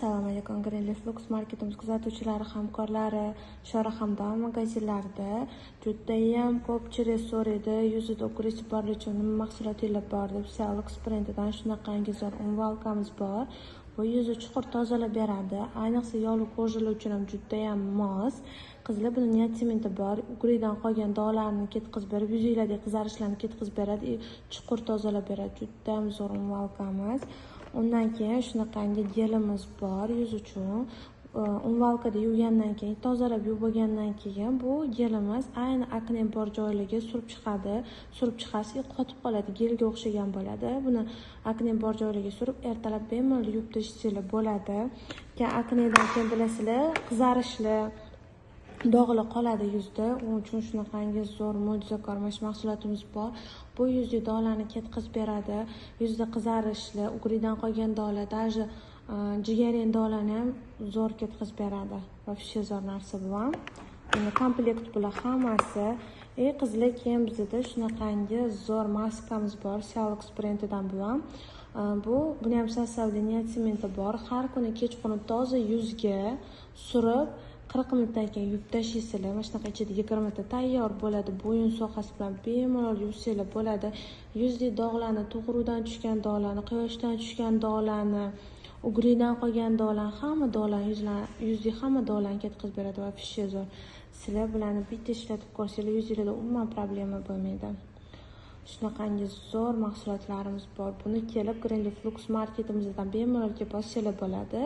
Assalomu alaykum, Greenleaf Lux marketimiz kuzatuvchilari, hamkorlari, Shora Hamdon magazinlarida judayam ko'pchilik so'raydi, yuzida ukrish borlichi nima mahsulotinglar bor deb. Lux brendidan shunaqangi zo'r umvalkamiz bor. Bu yuzni chuqur tozalab beradi. Ayniqsa yog'li ko'zlar uchun ham judayam mos. Qizlar buni niatimenti bor. Ukridan qolgan dog'larni ketkazib berib, yuzinglardagi qizarishlarni ketkazib beradi, chuqur tozalab beradi. Judayam zo'r umvalkamiz. Undan keyin shunaqangi gelimiz bor yuz uchun. Umvalkada yuvgandan keyin, tozalab yuvib bo'lgandan keyin bu gelimiz ayni akne bor joylarga surib chiqadi. Surib chiqarsa qotib qoladi, gelga o'xshagan bo'ladi. Buni akne bor joylarga surib, ertalab bemalol yuvib tashlasangiz bo'ladi. Keyin aknedan keyin bilasizlar, qizarishli dog'lar qoladi yuzda. Uning uchun shunaqangi zo'r mo'jizakor mahsulotimiz bor. Bu yuzda dog'larni ketkazib beradi. Yuzda qizarishli, ukridan qolgan dog'lar, даже jigarrang dog'larni ham zo'r ketkazib beradi. Вообще zo'r narsa bu ham. Buni komplekt bular hammasi. Qizlar keyin bizda shunaqangi zo'r maskamiz bor, Lux brendidan bu ham. Buni ham sostavida niatimenti bor. Har kuni kechqurun toza yuzga surib 40 minutdan keyin yuvib tashlaysizlar. Mana shunaqa ichida 20 ta tayyor bo'ladi. Bo'yin sohasi bilan bemalol yuvsanglar bo'ladi. Yuzdagi dog'larni, tug'rudan tushgan dog'larni, quyoshdan tushgan dog'larni, ugridan qolgan dog'larni, hamma dog'larni, yuzdagi hamma dog'larni ketkazib beradi va fishe zo'r. Sizlar bularni bitta ishlatib ko'rsanglar, yuzingizda umuman problema bo'lmaydi. Shunaqangi zo'r mahsulotlarimiz bor. Buni kelib Greenleaf Lux marketimizdan bemalol kelib olsanglar bo'ladi.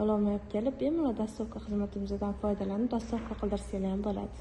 Ololmayib kelib bemalol dostavka xizmatimizdan foydalanib, dostavka qildirsanglar ham bo'ladi.